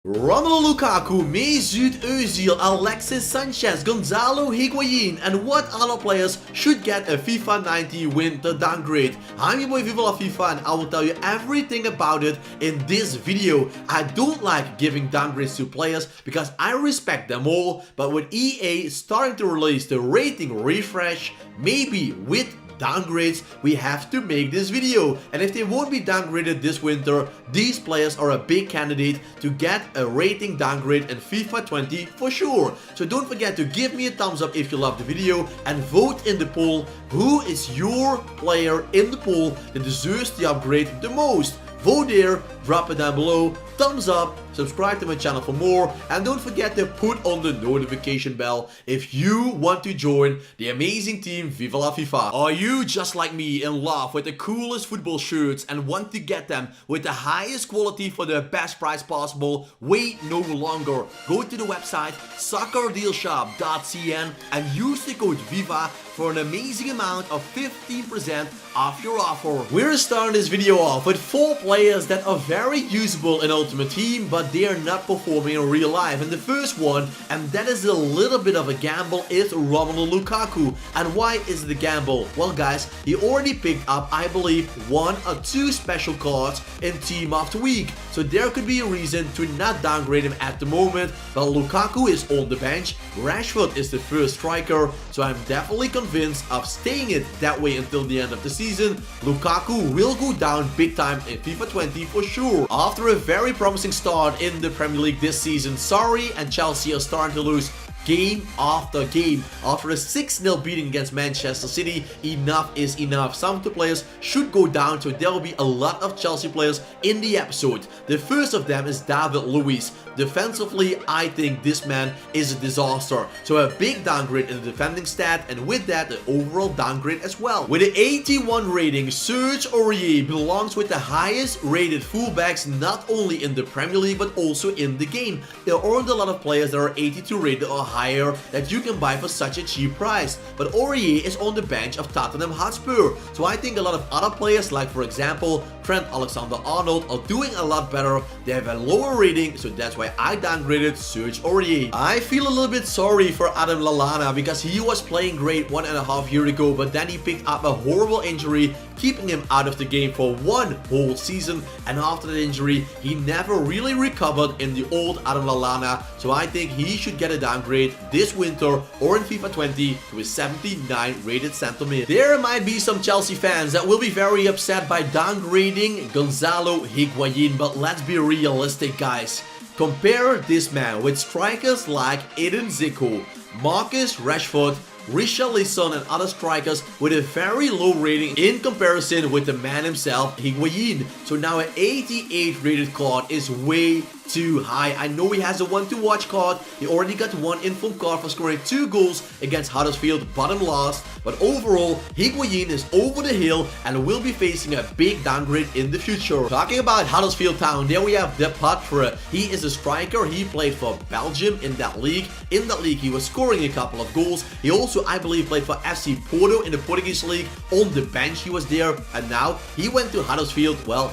Romelu Lukaku, Mesut Özil, Alexis Sanchez, Gonzalo Higuain, and what other players should get a FIFA 90 winter downgrade. I'm your boy Viva FIFA and I will tell you everything about it in this video. I don't like giving downgrades to players because I respect them all, but with EA starting to release the rating refresh, maybe with downgrades, we have to make this video. And if they won't be downgraded this winter, these players are a big candidate to get a rating downgrade in FIFA 20 for sure. So don't forget to give me a thumbs up if you love the video and vote in the poll who is your player in the poll that deserves the upgrade the most. Vote there, drop it down below, thumbs up, subscribe to my channel for more, and don't forget to put on the notification bell if you want to join the amazing team Viva la FIFA. Are you just like me in love with the coolest football shirts and want to get them with the highest quality for the best price possible? Wait no longer. Go to the website soccerdealshop.cn and use the code VIVA for an amazing amount of 15% off your offer. We're starting this video off with 4 players that are very usable in Ultimate Team, but they are not performing in real life. And the first one, and that is a little bit of a gamble, is Romelu Lukaku. And why is it a gamble? Well guys, he already picked up, I believe, 1 or 2 special cards in Team of the Week. So there could be a reason to not downgrade him at the moment. But Lukaku is on the bench, Rashford is the first striker, so I'm definitely convinced of staying it that way until the end of the season. Lukaku will go down big time in FIFA 20 for sure. After a very promising start in the Premier League this season, Sarri and Chelsea are starting to lose game after game. After a 6-0 beating against Manchester City, enough is enough. Some of the players should go down, so there will be a lot of Chelsea players in the episode. The first of them is David Luiz. Defensively, I think this man is a disaster. So a big downgrade in the defending stat, and with that, an overall downgrade as well. With an 81 rating, Serge Aurier belongs with the highest rated fullbacks not only in the Premier League but also in the game. There aren't a lot of players that are 82 rated or higher that you can buy for such a cheap price, but Aurier is on the bench of Tottenham Hotspur, so I think a lot of other players, like for example Trent Alexander-Arnold, are doing a lot better. They have a lower rating, so that's why I downgraded Serge Aurier. I feel a little bit sorry for Adam Lallana because he was playing great 1.5 years ago, but then he picked up a horrible injury, keeping him out of the game for 1 whole season, and after that injury he never really recovered in the old Adam Lallana, so I think he should get a downgrade this winter or in FIFA 20 to a 79 rated center mid. There might be some Chelsea fans that will be very upset by downgrading Gonzalo Higuain, but let's be realistic guys. Compare this man with strikers like Edin Dzeko, Marcus Rashford, Richarlison, and other strikers with a very low rating in comparison with the man himself, Higuain. So now an 88 rated card is way too high. I know he has a 1 to watch card. He already got 1 inform card for scoring 2 goals against Huddersfield, bottom last. But overall, Higuain is over the hill and will be facing a big downgrade in the future. Talking about Huddersfield Town, there we have De Patre. He is a striker. He played for Belgium in that league. In that league, he was scoring a couple of goals. He also, I believe, played for FC Porto in the Portuguese league. On the bench, he was there. And now he went to Huddersfield. Well,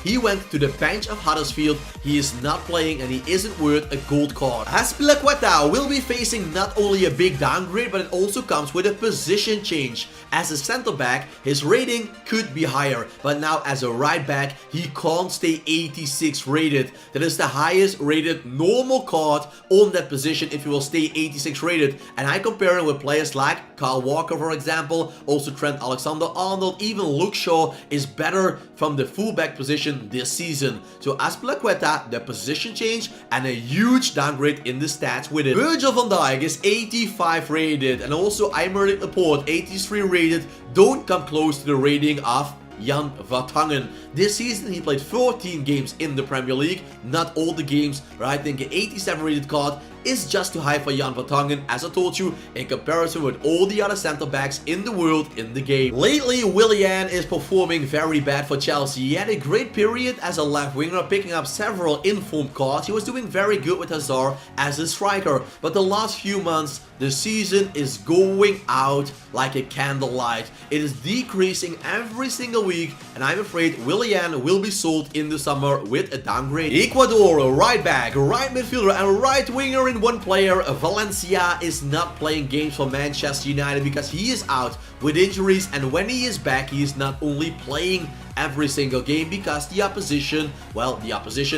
he went to the bench of Huddersfield. He is not playing and he isn't worth a gold card. Azpilicueta will be facing not only a big downgrade, but it also comes with a position change. As a center back, his rating could be higher, but now as a right back, he can't stay 86 rated. That is the highest rated normal card on that position if he will stay 86 rated. And I compare him with players like Kyle Walker, for example, also Trent Alexander-Arnold, even Luke Shaw is better from the fullback position this season. So Azpilicueta, the position change and a huge downgrade in the stats with it. Virgil van Dijk is 85 rated, and also Aymeric Laporte 83 rated. Don't come close to the rating of Jan Vertonghen. This season he played 14 games in the Premier League, not all the games, but I think an 87 rated card is just too high for Jan Vertonghen, as I told you, in comparison with all the other center backs in the world in the game. Lately, Willian is performing very bad for Chelsea. He had a great period as a left winger, picking up several informed cards. He was doing very good with Hazard as a striker, but the last few months, the season is going out like a candlelight. It is decreasing every single week, and I'm afraid Willian will be sold in the summer with a downgrade. Ecuador, right back, right midfielder, and right winger in one player. Valencia is not playing games for Manchester United because he is out with injuries, and when he is back, he is not only playing every single game because the opposition,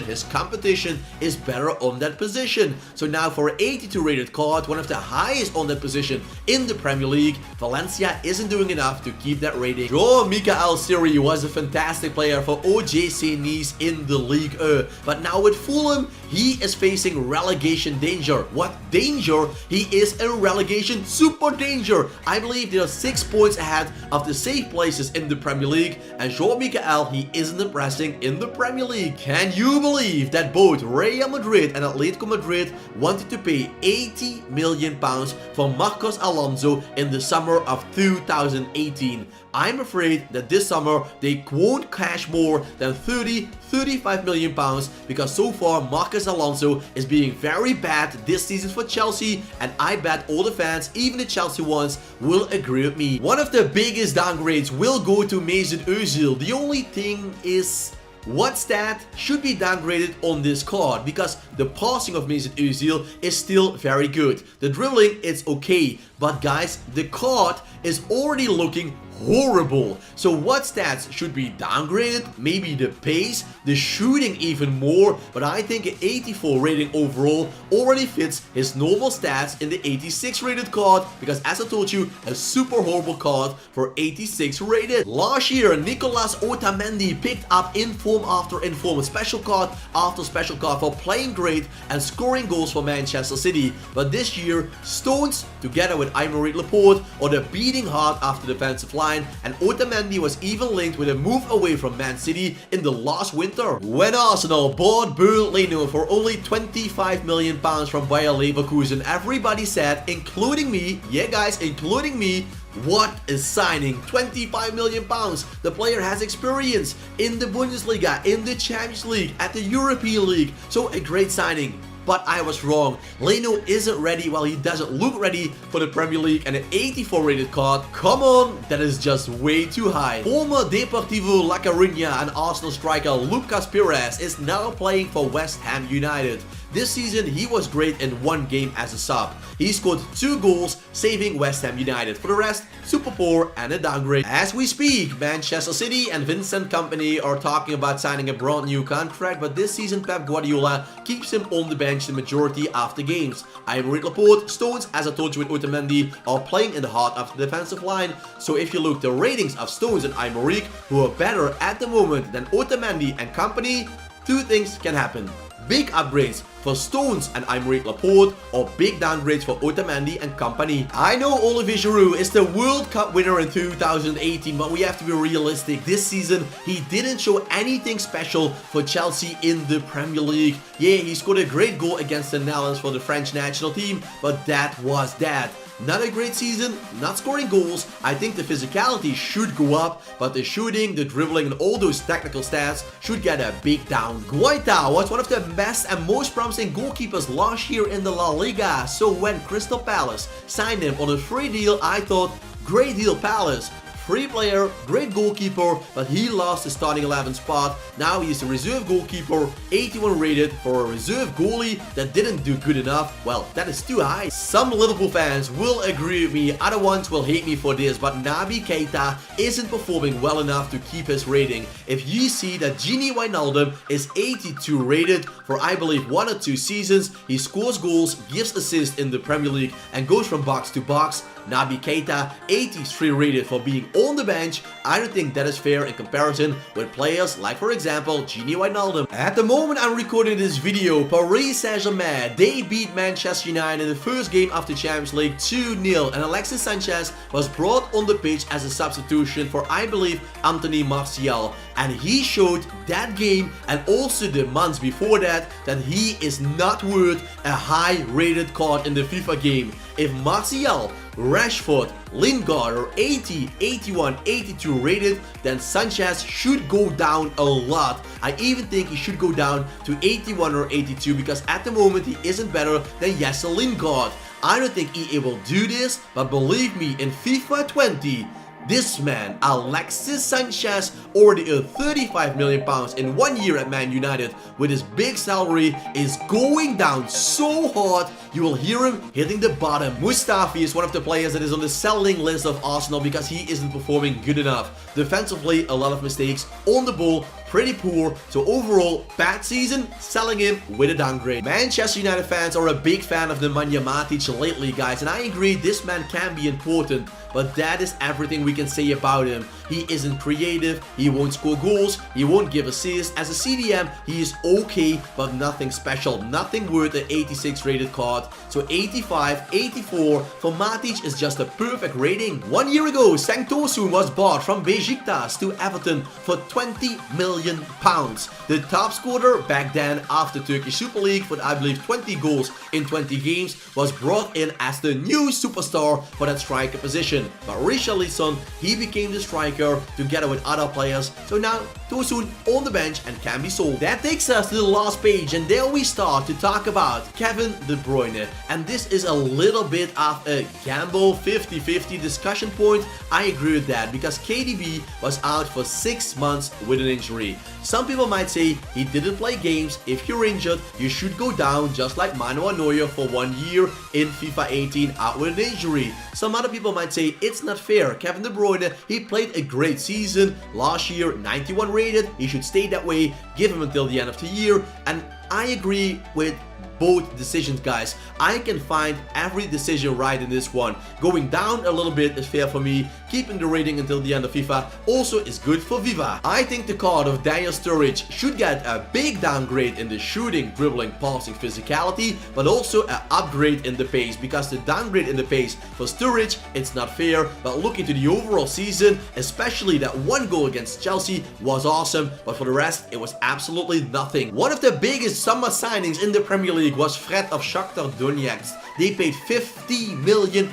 his competition is better on that position. So now for an 82 rated card, one of the highest on that position in the Premier League, Valencia isn't doing enough to keep that rating. Jean-Michel Seri was a fantastic player for OGC Nice in the Ligue 1, but now with Fulham, he is facing relegation danger. What danger? He is in relegation super danger. I believe they are 6 points ahead of the safe places in the Premier League, and Jean-Michel, he isn't impressing in the Premier League. Can you believe that both Real Madrid and Atletico Madrid wanted to pay £80 million for Marcos Alonso in the summer of 2018? I'm afraid that this summer they won't cash more than 35 million pounds because so far Marcos Alonso is being very bad this season for Chelsea, and I bet all the fans, even the Chelsea ones, will agree with me. One of the biggest downgrades will go to Mesut Özil. The only thing is, what stat should be downgraded on this card? Because the passing of Mesut Özil is still very good. The dribbling is okay, but guys, the card is already looking horrible. So what stats should be downgraded? Maybe the pace, the shooting even more, but I think an 84 rating overall already fits his normal stats in the 86 rated card, because as I told you, a super horrible card for 86 rated. Last year, Nicolas Otamendi picked up inform after inform, special card after special card for playing great and scoring goals for Manchester City. But this year, Stones, together with Aymeric Laporte, are the beating heart after the defensive line, and Otamendi was even linked with a move away from Man City in the last winter. When Arsenal bought Bernd Leno for only £25 million from Bayer Leverkusen, everybody said, including me, yeah guys, including me, what is signing? 25 million pounds. The player has experience in the Bundesliga, in the Champions League, at the European League, so a great signing. But I was wrong. Leno isn't ready. Well, he doesn't look ready for the Premier League, and an 84 rated card, come on, that is just way too high. Former Deportivo La Coruña and Arsenal striker Lucas Pires is now playing for West Ham United. This season, he was great in one game as a sub. He scored 2 goals, saving West Ham United. For the rest, super poor and a downgrade. As we speak, Manchester City and Vincent Kompany are talking about signing a brand new contract, but this season Pep Guardiola keeps him on the bench the majority of the games. Aymeric Laporte, Stones, as I told you with Otamendi, are playing in the heart of the defensive line. So if you look the ratings of Stones and Aymeric, who are better at the moment than Otamendi and Kompany, 2 things can happen. Big upgrades for Stones and Aymeric Laporte, or big downgrades for Otamendi and Kompany. I know Olivier Giroud is the World Cup winner in 2018, but we have to be realistic. This season, he didn't show anything special for Chelsea in the Premier League. Yeah, he scored a great goal against the Netherlands for the French national team, but that was that. Not a great season, not scoring goals. I think the physicality should go up, but the shooting, the dribbling, and all those technical stats should get a big down. Guaita was one of the best and most promising goalkeepers last year in the La Liga. So when Crystal Palace signed him on a free deal, I thought, great deal Palace. Free player, great goalkeeper, but he lost his starting 11 spot. Now he's a reserve goalkeeper, 81 rated for a reserve goalie that didn't do good enough. Well, that is too high. Some Liverpool fans will agree with me, other ones will hate me for this, but Naby Keita isn't performing well enough to keep his rating. If you see that Gini Wijnaldum is 82 rated for I believe 1 or 2 seasons, he scores goals, gives assists in the Premier League, and goes from box to box. Naby Keita, 83 rated for being on the bench, I don't think that is fair in comparison with players like, for example, Gini Wijnaldum. At the moment I'm recording this video, Paris Saint-Germain, they beat Manchester United in the first game of the Champions League 2-0, and Alexis Sanchez was brought on the pitch as a substitution for, I believe, Anthony Martial. And he showed that game and also the months before that he is not worth a high rated card in the FIFA game. If Martial, Rashford, Lingard are 80, 81, 82 rated, then Sanchez should go down a lot. I even think he should go down to 81 or 82 because at the moment he isn't better than Jesse Lingard. I don't think EA will do this, but believe me, in FIFA 20, this man, Alexis Sanchez, already earned £35 million in 1 year at Man United with his big salary, is going down so hard you will hear him hitting the bottom. Mustafi is one of the players that is on the selling list of Arsenal because he isn't performing good enough. Defensively, a lot of mistakes. On the ball, pretty poor. So overall, bad season, selling him with a downgrade. Manchester United fans are a big fan of Nemanja Matic lately, guys, and I agree this man can be important, but that is everything we can say about him. He isn't creative, he won't score goals, he won't give assists. As a CDM, he is okay, but nothing special, nothing worth an 86 rated card. So 85, 84 for Matic is just a perfect rating. 1 year ago, Cenk Tosun was bought from Besiktas to Everton for £20 million. The top scorer back then after Turkish Super League with I believe 20 goals in 20 games was brought in as the new superstar for that striker position. But Richarlison, he became the striker together with other players. So now Tosun on the bench and can be sold. That takes us to the last page, and there we start to talk about Kevin De Bruyne. And this is a little bit of a gamble, 50-50 discussion point. I agree with that because KDB was out for 6 months with an injury. Some people might say he didn't play games. If you're injured, you should go down, just like Manuel Neuer for 1 year in FIFA 18 out with an injury. Some other people might say it's not fair. Kevin De Bruyne, he played a great season last year, 91 rated. He should stay that way. Give him until the end of the year. And I agree with both decisions, guys. I can find every decision right in this one. Going down a little bit is fair for me. Keeping the rating until the end of FIFA also is good for Viva. I think the card of Daniel Sturridge should get a big downgrade in the shooting, dribbling, passing, physicality, but also an upgrade in the pace, because the downgrade in the pace for Sturridge, it's not fair. But looking to the overall season, especially that one goal against Chelsea was awesome, but for the rest it was absolutely nothing. One of the biggest summer signings in the Premier League was Fred of Shakhtar Donetsk. They paid £50 million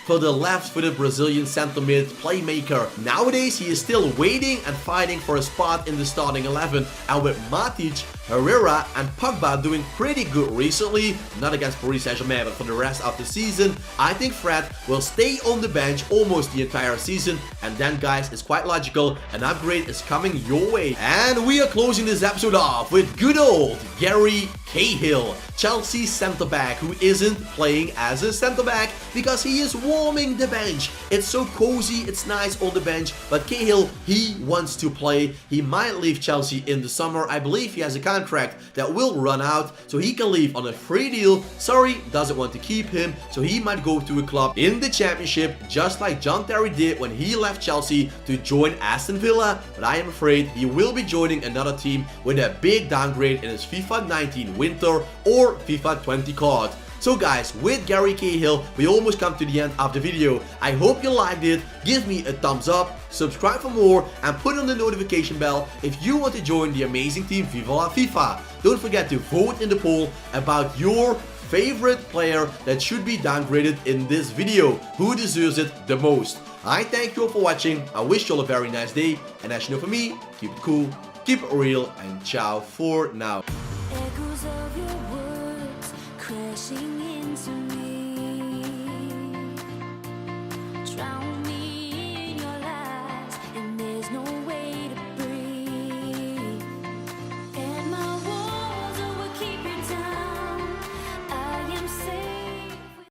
for the left-footed Brazilian centre-mid playmaker. Nowadays, he is still waiting and fighting for a spot in the starting 11. And with Matic, Herrera and Pogba doing pretty good recently, not against Paris Saint-Germain, but for the rest of the season, I think Fred will stay on the bench almost the entire season. And then, guys, it's quite logical, an upgrade is coming your way. And we are closing this episode off with good old Gary Cahill, Chelsea centre-back who isn't playing as a centre-back because he is warming the bench. It's so cozy, it's nice on the bench, but Cahill, he wants to play. He might leave Chelsea in the summer. I believe he has a contract that will run out, so he can leave on a free deal. Sorry, doesn't want to keep him, so he might go to a club in the Championship, just like John Terry did when he left Chelsea to join Aston Villa. But I am afraid he will be joining another team with a big downgrade in his FIFA 19 Winter or FIFA 20 card. So guys, with Gary Cahill, we almost come to the end of the video. I hope you liked it. Give me a thumbs up, subscribe for more, and put on the notification bell if you want to join the amazing team Viva la FIFA. Don't forget to vote in the poll about your favorite player that should be downgraded in this video. Who deserves it the most? I thank you all for watching. I wish you all a very nice day. And as you know, for me, keep it cool, keep it real, and ciao for now. Echoes of your words crashing